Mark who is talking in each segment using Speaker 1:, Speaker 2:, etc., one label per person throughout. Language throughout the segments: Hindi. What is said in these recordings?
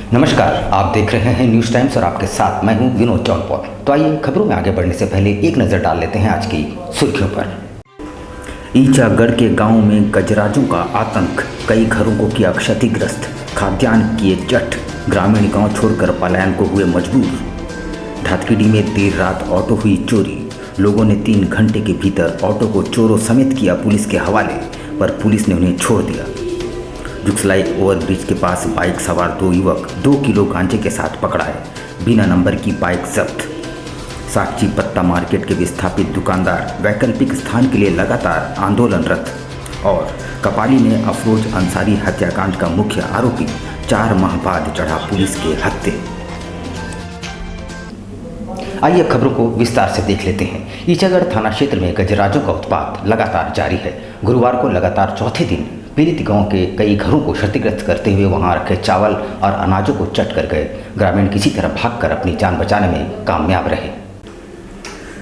Speaker 1: नमस्कार, आप देख रहे हैं न्यूज़ टाइम्स और आपके साथ मैं हूं विनोद जौनपुर। तो आइए खबरों में आगे बढ़ने से पहले एक नज़र डाल लेते हैं आज की सुर्खियों पर। ईचागढ़ के गांव में गजराजों का आतंक, कई घरों को किया क्षतिग्रस्त, खाद्यान्न किए जट, ग्रामीण गांव छोड़कर पलायन को हुए मजबूर। धातकीडी में देर रात ऑटो हुई चोरी, लोगों ने 3 घंटे के भीतर ऑटो को चोरों समेत किया पुलिस के हवाले, पर पुलिस ने उन्हें छोड़ दिया। जुगसलाई ओवरब्रिज के पास बाइक सवार 2 युवक 2 किलो गांजे के साथ पकड़ाए, बिना नंबर की बाइक जब्त। साक्षी पत्ता मार्केट के विस्थापित दुकानदार वैकल्पिक स्थान के लिए लगातार आंदोलनरत। और कपाली में अफरोज अंसारी हत्याकांड का मुख्य आरोपी 4 माह बाद चढ़ा पुलिस के हत्थे। आइए खबरों को विस्तार से देख लेते हैं। ईचागढ़ थाना क्षेत्र में गजराजों का उत्पात लगातार जारी है। गुरुवार को लगातार चौथे दिन पीड़ित गांव के कई घरों को क्षतिग्रस्त करते हुए वहां रखे चावल और अनाजों को चट कर गए। ग्रामीण किसी तरह भागकर अपनी जान बचाने में कामयाब रहे।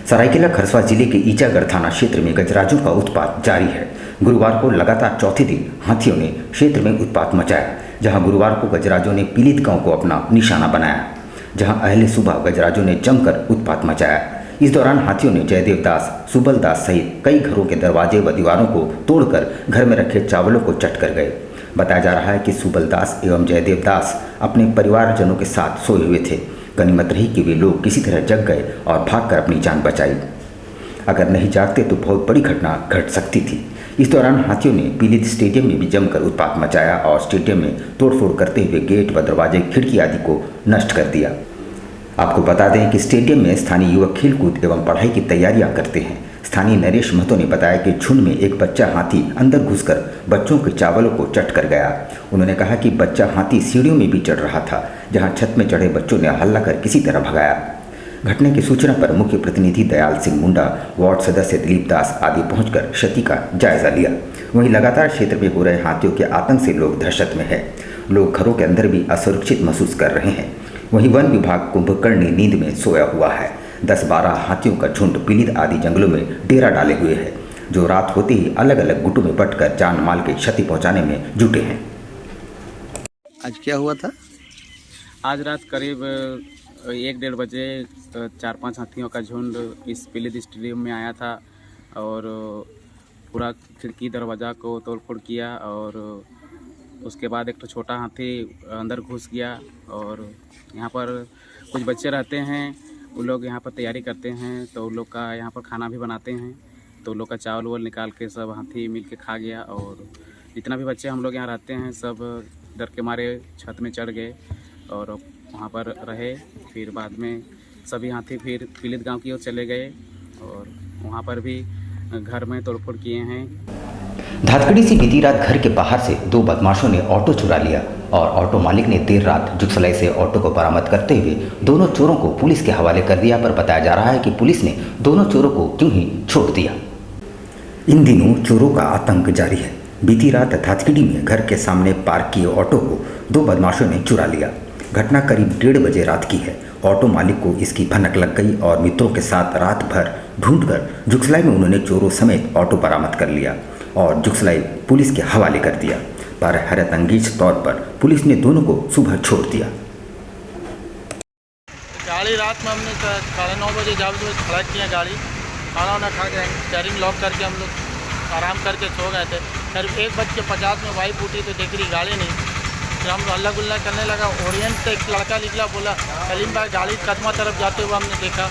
Speaker 1: सरायकेला खरसावां जिले के ईचागढ़ थाना क्षेत्र में गजराजों का उत्पात जारी है। गुरुवार को लगातार चौथे दिन हाथियों ने क्षेत्र में उत्पात मचाया, जहां गुरुवार को गजराजों ने पीड़ित गांव को अपना निशाना बनाया, जहां अहले सुबह गजराजों ने जमकर उत्पात मचाया। इस दौरान हाथियों ने जयदेव दास, सुबल दास सहित कई घरों के दरवाजे व दीवारों को तोड़कर घर में रखे चावलों को चट कर गए। बताया जा रहा है कि सुबल दास एवं जयदेव दास अपने परिवारजनों के साथ सोए हुए थे। गनीमत रही कि वे लोग किसी तरह जग गए और भागकर अपनी जान बचाई। अगर नहीं जागते तो बहुत बड़ी घटना घट सकती थी। इस दौरान हाथियों ने पीलित स्टेडियम में भी जमकर उत्पात मचाया और स्टेडियम में तोड़फोड़ करते हुए गेट व दरवाजे, खिड़की आदि को नष्ट कर दिया। आपको बता दें कि स्टेडियम में स्थानीय युवक खेलकूद एवं पढ़ाई की तैयारियां करते हैं। स्थानीय नरेश महतो ने बताया कि झुंड में एक बच्चा हाथी अंदर घुसकर बच्चों के चावलों को चट कर गया। उन्होंने कहा कि बच्चा हाथी सीढ़ियों में भी चढ़ रहा था, जहां छत में चढ़े बच्चों ने हल्ला कर किसी तरह भगाया। घटना की सूचना पर मुख्य प्रतिनिधि दयाल सिंह मुंडा, वार्ड सदस्य दिलीप दास आदि पहुंचकर क्षति का जायजा लिया। वहीं लगातार क्षेत्र में हो रहे हाथियों के आतंक से लोग दहशत में है। लोग घरों के अंदर भी असुरक्षित महसूस कर रहे हैं। वहीं वन विभाग कुंभकर्णी नींद में सोया हुआ है। 10-12 हाथियों का झुंड पीलित आदि जंगलों में डेरा डाले हुए है, जो रात होते ही अलग अलग गुटों में बंटकर जान माल की क्षति पहुंचाने में जुटे हैं।
Speaker 2: आज क्या हुआ था?
Speaker 3: आज रात करीब 1-1:30 बजे 4-5 हाथियों का झुंड इस पीलित स्टेडियम में आया था और पूरा खिड़की दरवाज़ा को तोड़फोड़ किया। और उसके बाद एक तो छोटा हाथी अंदर घुस गया और यहाँ पर कुछ बच्चे रहते हैं, उन लोग यहाँ पर तैयारी करते हैं, तो उन लोग का यहाँ पर खाना भी बनाते हैं, तो उन लोग का चावल वावल निकाल के सब हाथी मिल के खा गया। और जितना भी बच्चे हम लोग यहाँ रहते हैं सब डर के मारे छत में चढ़ गए और वहाँ पर रहे। फिर बाद में सभी हाथी फिर पीलित गांव की ओर चले गए और वहाँ पर भी घर में तोड़फोड़ किए हैं।
Speaker 1: धातकीडी से बीती रात घर के बाहर से 2 बदमाशों ने ऑटो चुरा लिया और ऑटो मालिक ने देर रात जुगसलाई से ऑटो को बरामद करते हुए दोनों चोरों को पुलिस के हवाले कर दिया। पर बताया जा रहा है कि पुलिस ने दोनों चोरों को क्यों ही छोड़ दिया। इन दिनों चोरों का आतंक जारी है। बीती रात धातकीडी में घर के सामने पार्क किए ऑटो को 2 बदमाशों ने चुरा लिया। घटना करीब 1:30 बजे रात की है। ऑटो मालिक को इसकी भनक लग गई और मित्रों के साथ रात भर ढूंढकर जुगसलाई में उन्होंने चोरों समेत ऑटो बरामद कर लिया और जुगसलाई पुलिस के हवाले कर दिया। पर हैरतअंगेज तौर पर पुलिस ने दोनों को सुबह छोड़ दिया।
Speaker 4: गाड़ी रात में हमने 9:30 बजे जब खड़ा किया गाड़ी, खाना वाना खा के स्टीयरिंग लॉक करके हम लोग आराम करके सो गए थे। करीब 1:50 में वाइफ उठी तो देख रही गाड़ी नहीं। फिर हम हल्ला गुल्ला करने लगा। ओरिएंट से एक लड़का निकला, बोला सलीम भाई गाड़ी कदमा तरफ जाते हुए हमने देखा।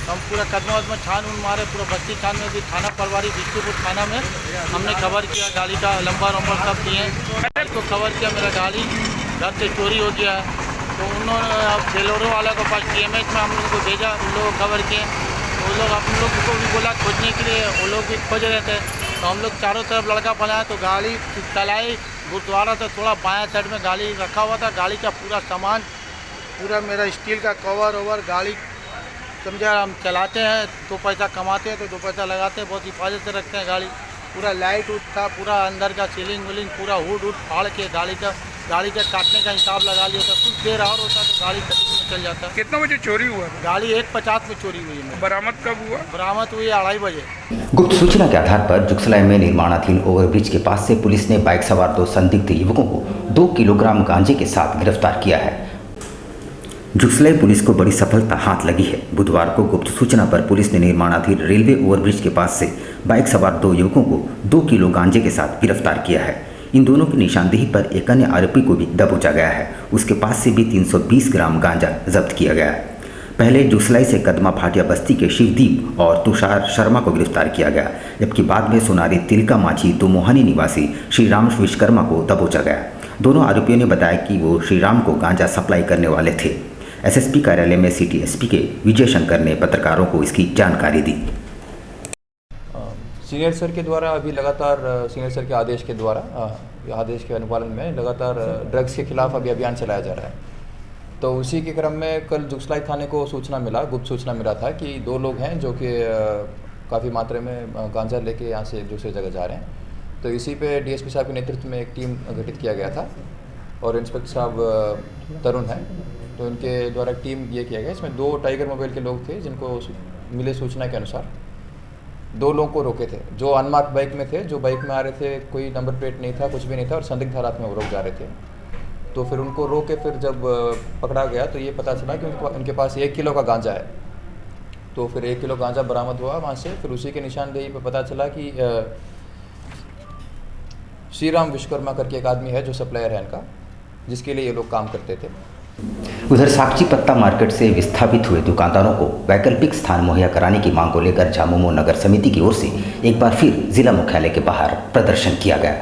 Speaker 4: हम पूरा कदमा वदमा छान उन मारे, पूरा बस्ती छान में भी थाना परवारी बिस्कुपुर थाना में हमने खबर किया। गाड़ी का नंबर वंबर सब दिए, तो खबर किया मेरा गाड़ी घर से चोरी हो गया। तो उन्होंने बेलोरो वाला को पास TMH में हम लोग को भेजा, उन लोगों को खबर किए। तो उन लोग हम लोग को भी बोला खोजने के लिए, वो लोग भी खोज रहे थे। तो हम लोग चारों तरफ लड़का बनाया तो गाड़ी चलाई। गुरुद्वारा से थोड़ा बायां साइड में गाड़ी रखा हुआ था। गाड़ी का पूरा सामान, पूरा मेरा स्टील का कवर ओवर, गाड़ी समझा हम चलाते हैं 2 पैसा कमाते हैं तो 2 पैसा लगाते हैं, बहुत हिफाजत से रखते हैं गाड़ी। पूरा लाइट उठ था, पूरा अंदर का सीलिंग विलिंग पूरा हुड फाड़ के गाड़ी का काटने का हिसाब लगा लिया था। कुछ देर और होता तो गाड़ी कटिंग में चल जाता।
Speaker 2: कितना बजे चोरी हुआ?
Speaker 4: गाड़ी 1:50 में चोरी हुई है।
Speaker 2: बरामद कब हुआ?
Speaker 4: बरामद हुई 2:30 बजे।
Speaker 1: गुप्त सूचना के आधार पर जुगसलाई में निर्माणाधीन ओवरब्रिज के पास से पुलिस ने बाइक सवार 2 संदिग्ध युवकों को 2 किलोग्राम गांजे के साथ गिरफ्तार किया है। जुगसलाई पुलिस को बड़ी सफलता हाथ लगी है। बुधवार को गुप्त सूचना पर पुलिस ने निर्माणाधीन रेलवे ओवरब्रिज के पास से बाइक सवार 2 युवकों को 2 किलो गांजे के साथ गिरफ्तार किया है। इन दोनों की निशानदेही पर एक अन्य आरोपी को भी दबोचा गया है। उसके पास से भी 320 ग्राम गांजा जब्त किया गया है। पहले जुगसलाई से कदमा भाटिया बस्ती के शिवदीप और तुषार शर्मा को गिरफ्तार किया गया, जबकि बाद में सोनारी तिलका माझी दोमोहानी निवासी श्रीराम विश्वकर्मा को दबोचा गया। दोनों आरोपियों ने बताया कि वो श्रीराम को गांजा सप्लाई करने वाले थे। एसएसपी कार्यालय में सिटी एसपी के विजय शंकर ने पत्रकारों को इसकी जानकारी दी।
Speaker 5: सीनियर सर के द्वारा अभी लगातार सीनियर सर के आदेश के द्वारा आदेश के अनुपालन में लगातार ड्रग्स के खिलाफ अभी अभियान चलाया जा रहा है। तो उसी के क्रम में कल जुगसलाई थाने को सूचना मिला, गुप्त सूचना मिला था कि 2 लोग हैं जो कि काफ़ी मात्रा में गांजा लेके यहाँ से दूसरी जगह जा रहे हैं। तो इसी पे डीएसपी साहब के नेतृत्व में एक टीम गठित किया गया था और इंस्पेक्टर साहब तरुण हैं, तो इनके द्वारा टीम ये किया गया। इसमें 2 टाइगर मोबाइल के लोग थे जिनको मिले सूचना के अनुसार 2 लोगों को रोके थे, जो अनमार्क्ड बाइक में थे, जो बाइक में आ रहे थे, कोई नंबर प्लेट नहीं था, कुछ भी नहीं था और संदिग्ध हालात में वो रोक जा रहे थे। तो फिर उनको रोक के फिर जब पकड़ा गया तो ये पता चला कि उनके पास 1 किलो का गांजा है। तो फिर 1 किलो गांजा बरामद हुआ वहाँ से। फिर उसी के निशानदेही पर पता चला कि श्रीराम विश्वकर्मा करके एक आदमी है जो सप्लायर है इनका, जिसके लिए ये लोग काम करते थे।
Speaker 1: उधर साक्षी पत्ता मार्केट से विस्थापित हुए दुकानदारों को वैकल्पिक स्थान मुहैया कराने की मांग को लेकर झामुमो नगर समिति की ओर से एक बार फिर जिला मुख्यालय के बाहर प्रदर्शन किया गया।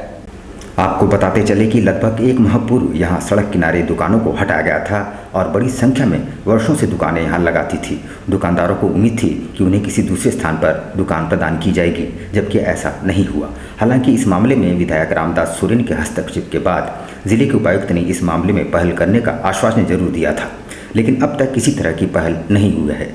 Speaker 1: आपको बताते चले कि लगभग 1 माह पूर्व यहाँ सड़क किनारे दुकानों को हटाया गया था और बड़ी संख्या में वर्षों से दुकानें यहाँ लगाती थी। दुकानदारों को उम्मीद थी कि उन्हें किसी दूसरे स्थान पर दुकान प्रदान की जाएगी, जबकि ऐसा नहीं हुआ। हालांकि इस मामले में विधायक रामदास सोरेन के हस्तक्षेप के बाद जिले के उपायुक्त ने इस मामले में पहल करने का आश्वासन जरूर दिया था, लेकिन अब तक किसी तरह की पहल नहीं हुई है।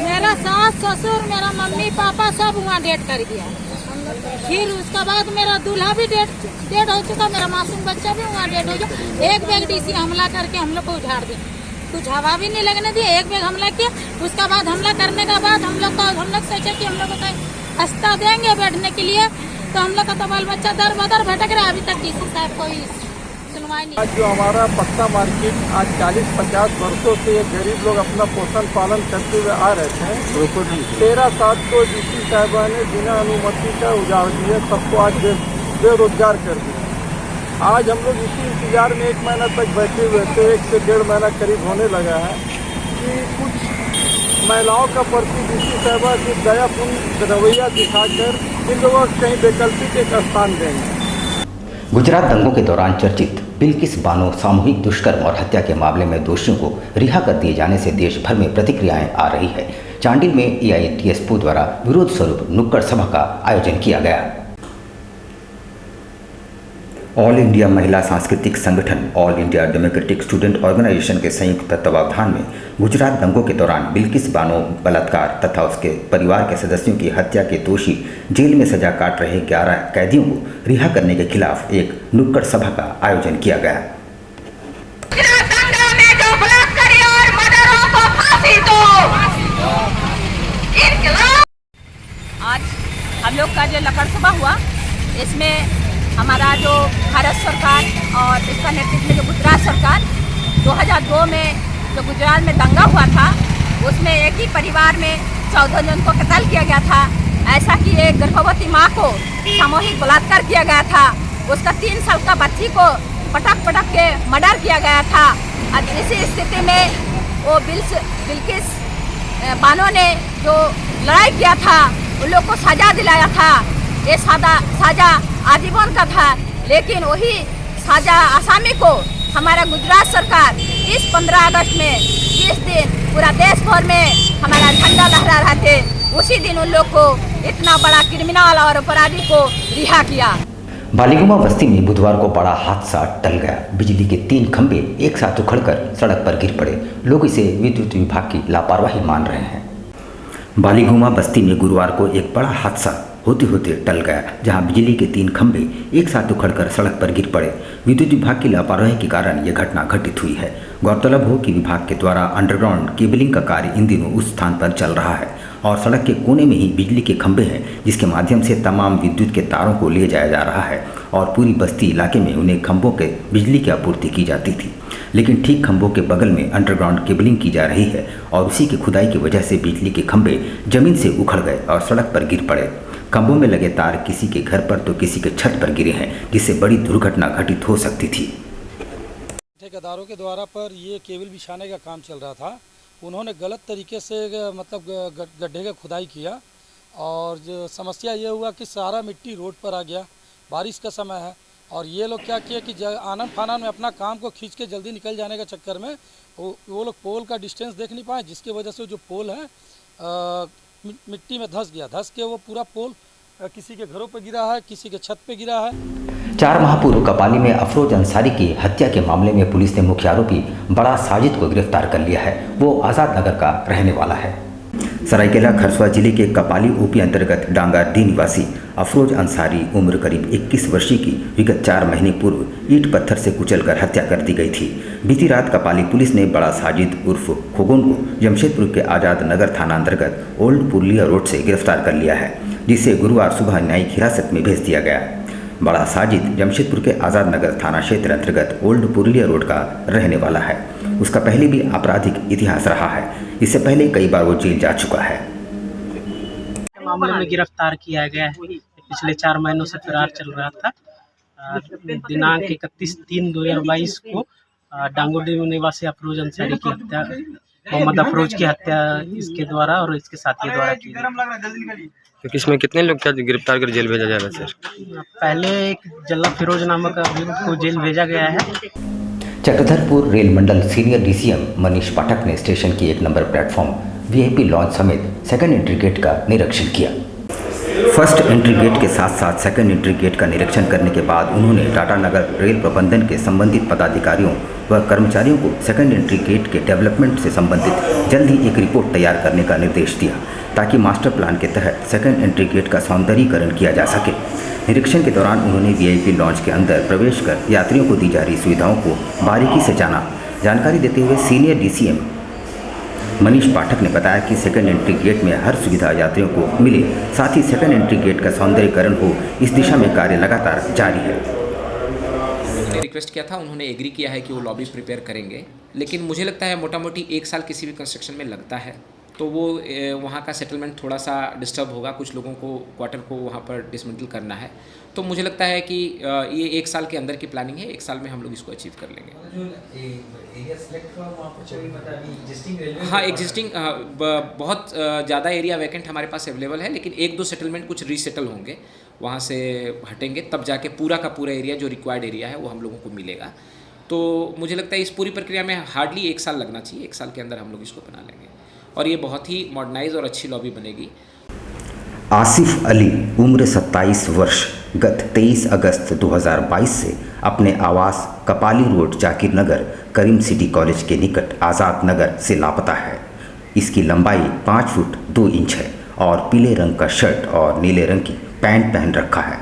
Speaker 6: मेरा सास ससुर मेरा मम्मी पापा सब वहाँ डेट कर दिया। फिर उसका बाद मेरा दूल्हा भी डेट हो चुका, मेरा मासूम बच्चा भी वहाँ डेट हो गया। एक बैग डीसी हमला करके हम लोग को उझाड़ दिया, कुछ हवा भी नहीं लगने दिया। एक बैग हमला किया, उसका बाद हमला करने के बाद हम लोग सोचे कि हम लोग को रास्ता देंगे बैठने के लिए, तो हम लोग का तो बाल बच्चा दर बदर भटक रहा है। अभी तक डीसी साहब कोई सुनवाई नहीं।
Speaker 2: आज जो हमारा पत्ता मार्केट आज 40-50 वर्षों से ये गरीब लोग अपना पोषण पालन करते हुए आ रहे थे, 13/7 को डीसी साहिबा ने बिना अनुमति का उजाड़ दिया, सबको आज बेरोजगार कर दिया। आज हम लोग इसी इंतजार में 1 महीना तक बैठे हुए थे, 1 से 1.5 महीना करीब होने लगा है कि कुछ महिलाओं का प्रति डीसी साहिबा की दयापूर्ण रवैया दिखाकर इन लोगों को कहीं वैकल्पिक एक स्थान देंगे।
Speaker 1: गुजरात दंगों के दौरान चर्चित बिल्किस बानो सामूहिक दुष्कर्म और हत्या के मामले में दोषियों को रिहा कर दिए जाने से देश भर में प्रतिक्रियाएं आ रही है। चांडिल में एआईटीएसपी द्वारा विरोध स्वरूप नुक्कड़ सभा का आयोजन किया गया। ऑल इंडिया महिला सांस्कृतिक संगठन all India democratic student organisation के संयुक्त तत्वावधान में गुजरात दंगों के दौरान बिल्किस बानो बलात्कार तथा उसके परिवार के सदस्यों की हत्या के दोषी जेल में सजा काट रहे 11 कैदियों को रिहा करने के खिलाफ एक नुक्कड़ सभा का आयोजन किया गया।
Speaker 7: आज हम लोग का जो लकड़ सभा हुआ, इसमें हमारा जो भारत सरकार और इसका नेतृत्व में जो गुजरात सरकार 2002 में जो गुजरात में दंगा हुआ था, उसमें एक ही परिवार में 14 जन को कत्ल किया गया था। ऐसा कि एक गर्भवती माँ को सामूहिक बलात्कार किया गया था, उसका 3 साल का बच्ची को पटक के मर्डर किया गया था। अब इसी स्थिति में वो बिल्किस बानो ने जो लड़ाई किया था, उन लोग को सजा दिलाया था। ये साजा आजीवन का था, लेकिन वही साजा आसामी को हमारा गुजरात सरकार इस 15 अगस्त में जिस दिन पूरा देश भर में हमारा झंडा लहरा रहा थे, उसी दिन उन लोग को इतना बड़ा क्रिमिनल और अपराधी को रिहा किया।
Speaker 1: बालीगुमा बस्ती में बुधवार को बड़ा हादसा टल गया। बिजली के 3 खंभे एक साथ उखड़कर सड़क पर गिर पड़े। लोग इसे विद्युत विभाग की लापरवाही मान रहे हैं। बालीगुमा बस्ती में गुरुवार को एक बड़ा हादसा होते होते टल गया, जहां बिजली के 3 खंभे एक साथ उखड़कर सड़क पर गिर पड़े। विद्युत विभाग की लापरवाही के कारण यह घटना घटित हुई है। गौरतलब हो कि विभाग के द्वारा अंडरग्राउंड केबलिंग का कार्य इन दिनों उस स्थान पर चल रहा है और सड़क के कोने में ही बिजली के खंभे हैं, जिसके माध्यम से तमाम विद्युत के तारों को ले जाया जा रहा है और पूरी बस्ती इलाके में उन्हें खंभों के बिजली की आपूर्ति की जाती थी। लेकिन ठीक खंभों के बगल में अंडरग्राउंड केबलिंग की जा रही है और उसी की खुदाई की वजह से बिजली के खंभे जमीन से उखड़ गए और सड़क पर गिर पड़े। खंभों में लगे तार किसी के घर पर तो किसी के छत पर गिरे हैं, जिससे बड़ी दुर्घटना घटित हो सकती थी।
Speaker 8: ठेकेदारों के द्वारा पर ये केबल बिछाने का काम चल रहा था। उन्होंने गलत तरीके से मतलब गड्ढे का खुदाई किया और जो समस्या ये हुआ कि सारा मिट्टी रोड पर आ गया। बारिश का समय है और ये लोग क्या किया कि आनन फानन में अपना काम को खींच के जल्दी निकल जाने के चक्कर में वो लोग पोल का डिस्टेंस देख नहीं पाए, जिसकी वजह से जो पोल है मिट्टी में धंस गया। धंस के वो पूरा पोल किसी के घरों पर गिरा है, किसी के छत पे गिरा है।
Speaker 1: 4 माह पूर्व कपाली में अफरोज अंसारी की हत्या के मामले में पुलिस ने मुख्य आरोपी बड़ा साजिद को गिरफ्तार कर लिया है। वो आज़ाद नगर का रहने वाला है। सरायकेला खरसुआ जिले के कपाली ओपी अंतर्गत डांगारडी निवासी अफरोज अंसारी उम्र करीब 21 वर्षीय की विगत 4 महीने पूर्व ईंट पत्थर से कुचलकर हत्या कर दी गई थी। बीती रात कपाली पुलिस ने बड़ा साजिद उर्फ खोगोन को जमशेदपुर के आज़ाद नगर थाना अंतर्गत ओल्ड पुरलिया रोड से गिरफ्तार कर लिया है, जिसे गुरुवार सुबह न्यायिक हिरासत में भेज दिया गया। बड़ा साजिद जमशेदपुर के आज़ाद नगर थाना क्षेत्र अंतर्गत ओल्ड पुरलिया रोड का रहने वाला है। उसका पहले भी आपराधिक इतिहास रहा है। इससे पहले कई बार वो जेल जा चुका है।
Speaker 9: मामले में गिरफ्तार किया गया है। पिछले 4 महीनों से फरार चल रहा था। दिनांक 31/3/2022 को डांगोडी निवासी अफरोज अंसारी की हत्या, मोहम्मद अफरोज की हत्या इसके द्वारा और इसके साथियों द्वारा की गई।
Speaker 10: तो इसमें कितने लोग क्या गिरफ्तार कर जेल भेजा जाएगा सर?
Speaker 9: पहले एक जल्ला फिरोज नामक अभियुक्त को जेल भेजा गया है।
Speaker 1: चक्रधरपुर रेल मंडल सीनियर डीसीएम मनीष पाठक ने स्टेशन की 1 नंबर प्लेटफॉर्म वीआईपी लॉन्च समेत सेकंड एंट्री गेट का निरीक्षण किया। फर्स्ट एंट्री गेट के साथ साथ सेकंड एंट्री गेट का निरीक्षण करने के बाद उन्होंने टाटा नगर रेल प्रबंधन के संबंधित पदाधिकारियों व कर्मचारियों को सेकंड एंट्री गेट के डेवलपमेंट से संबंधित जल्द ही एक रिपोर्ट तैयार करने का निर्देश दिया, ताकि मास्टर प्लान के तहत सेकंड एंट्री गेट का सौंदर्यीकरण किया जा सके। निरीक्षण के दौरान उन्होंने वीआईपी लॉन्च के अंदर प्रवेश कर यात्रियों को दी जा रही सुविधाओं को बारीकी से जाना। जानकारी देते हुए सीनियर डीसीएम मनीष पाठक ने बताया कि सेकंड एंट्री गेट में हर सुविधा यात्रियों को मिले, साथ ही सेकंड एंट्री गेट का सौंदर्यीकरण हो, इस दिशा में कार्य लगातार जारी है।
Speaker 11: उन्होंने रिक्वेस्ट किया था, उन्होंने एग्री किया है कि वो लॉबी प्रिपेयर करेंगे, लेकिन मुझे लगता है मोटा मोटी 1 साल किसी भी कंस्ट्रक्शन में लगता है, तो वो वहाँ का सेटलमेंट थोड़ा सा डिस्टर्ब होगा। कुछ लोगों को क्वार्टर को वहाँ पर डिसमेंटल करना है, तो मुझे लगता है कि ये 1 साल के अंदर की प्लानिंग है। 1 साल में हम लोग इसको अचीव कर लेंगे। हाँ, एग्जिस्टिंग बहुत ज़्यादा एरिया वैकेंट हमारे पास अवेलेबल है, लेकिन 1-2 सेटलमेंट कुछ रीसेटल होंगे, वहाँ से हटेंगे, तब जाके पूरा का पूरा एरिया जो रिक्वायर्ड एरिया है वो हम लोगों को मिलेगा। तो मुझे लगता है इस पूरी प्रक्रिया में हार्डली 1 साल लगना चाहिए। 1 साल के अंदर हम लोग इसको बना लेंगे और ये बहुत ही मॉडर्नाइज और अच्छी लॉबी बनेगी।
Speaker 1: आसिफ अली उम्र 27 वर्ष गत 23 अगस्त 2022 से अपने आवास कपाली रोड जाकिर नगर करीम सिटी कॉलेज के निकट आज़ाद नगर से लापता है। इसकी लंबाई 5 फुट 2 इंच है और पीले रंग का शर्ट और नीले रंग की पैंट पहन रखा है।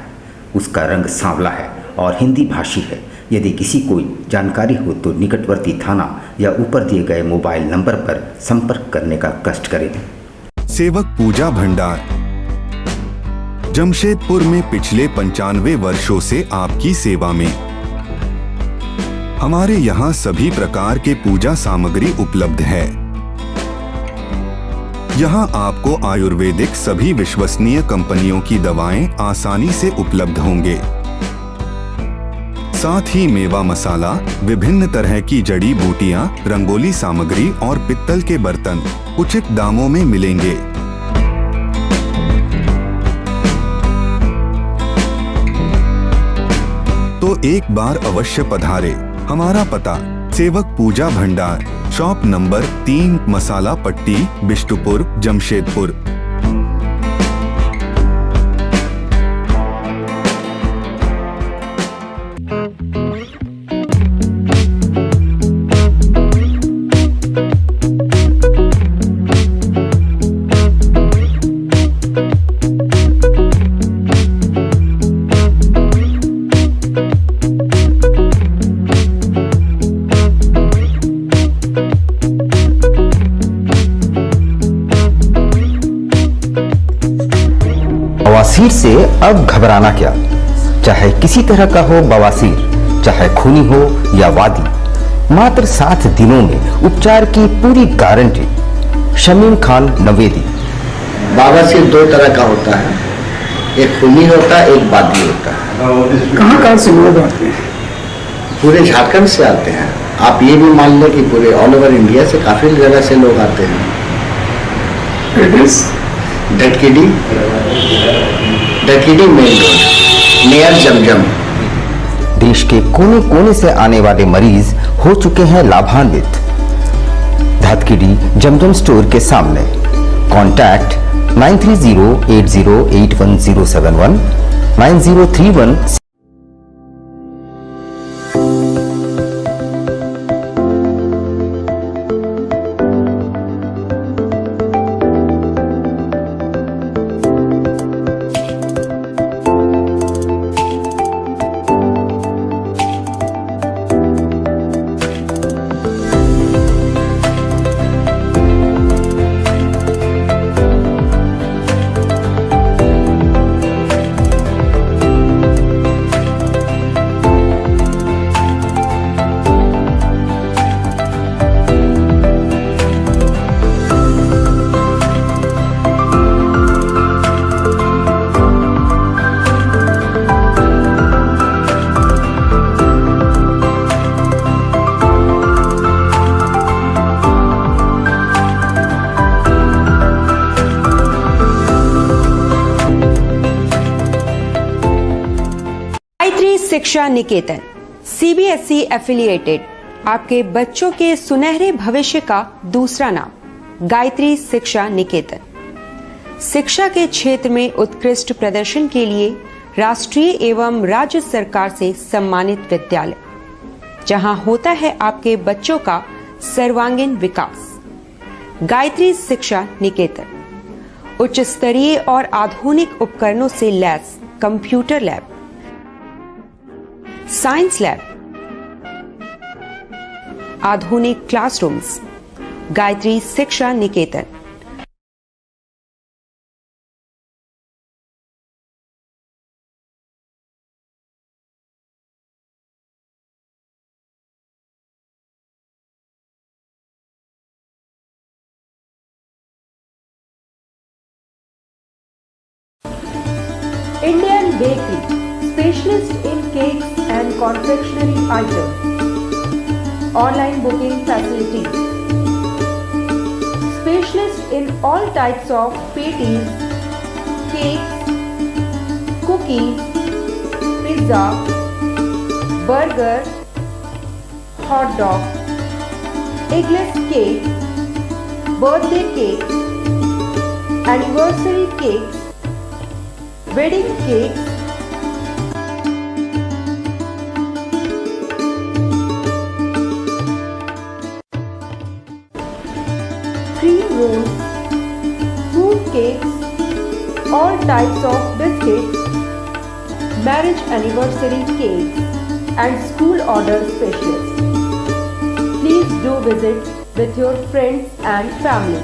Speaker 1: उसका रंग सांवला है और हिंदी भाषी है। यदि किसी को जानकारी हो तो निकटवर्ती थाना या ऊपर दिए गए मोबाइल नंबर पर संपर्क करने का कष्ट करें।
Speaker 12: सेवक पूजा भंडार जमशेदपुर में पिछले 95 वर्षों से आपकी सेवा में। हमारे यहाँ सभी प्रकार के पूजा सामग्री उपलब्ध है। यहाँ आपको आयुर्वेदिक सभी विश्वसनीय कंपनियों की दवाएं आसानी से उपलब्ध होंगे। साथ ही मेवा मसाला, विभिन्न तरह की जड़ी बूटियां, रंगोली सामग्री और पित्तल के बर्तन उचित दामों में मिलेंगे। तो एक बार अवश्य पधारे। हमारा पता सेवक पूजा भंडार, शॉप नंबर 3, मसाला पट्टी, बिष्टुपुर, जमशेदपुर।
Speaker 1: बवासीर से अब घबराना क्या, चाहे किसी तरह का हो बवासीर, चाहे खूनी हो या वादी, मात्र 7 दिनों में उपचार की पूरी गारंटी। शमीम खान नवेदी।
Speaker 13: बवासीर 2 तरह का होता है, एक खूनी होता है, एक वादी होता है।
Speaker 14: कहाँ से लोग आते हैं?
Speaker 13: पूरे झारखंड से आते हैं। आप ये भी मान लें कि पूरे ऑल ओवर इंडिया से काफी जगह से लोग आते हैं। डटकीडी मेन रोड नियर जमजम।
Speaker 1: देश के कोने कोने से आने वाले मरीज हो चुके हैं लाभान्वित। धतकीडी जमजम स्टोर के सामने। कॉन्टैक्ट 9308081071 9031।
Speaker 15: शिक्षा निकेतन CBSE एफिलिएटेड आपके बच्चों के सुनहरे भविष्य का दूसरा नाम। गायत्री शिक्षा निकेतन शिक्षा के क्षेत्र में उत्कृष्ट प्रदर्शन के लिए राष्ट्रीय एवं राज्य सरकार से सम्मानित विद्यालय, जहां होता है आपके बच्चों का सर्वांगीण विकास। गायत्री शिक्षा निकेतन उच्च स्तरीय और आधुनिक उपकरणों से lace computer lab, science lab, आधुनिक क्लासरूम्स। गायत्री शिक्षा निकेतन। Indian Bakery, specialist in cakes and confectionery items. Online booking facilities. Specialist in all types of patties, cakes, cookies, pizza, burger, hot dog, eggless cake, birthday cake, anniversary cakes, wedding cakes, cream rolls, fruit cakes, all types of biscuits, marriage anniversary cakes, and school order specialists. Please do visit with your friends and family.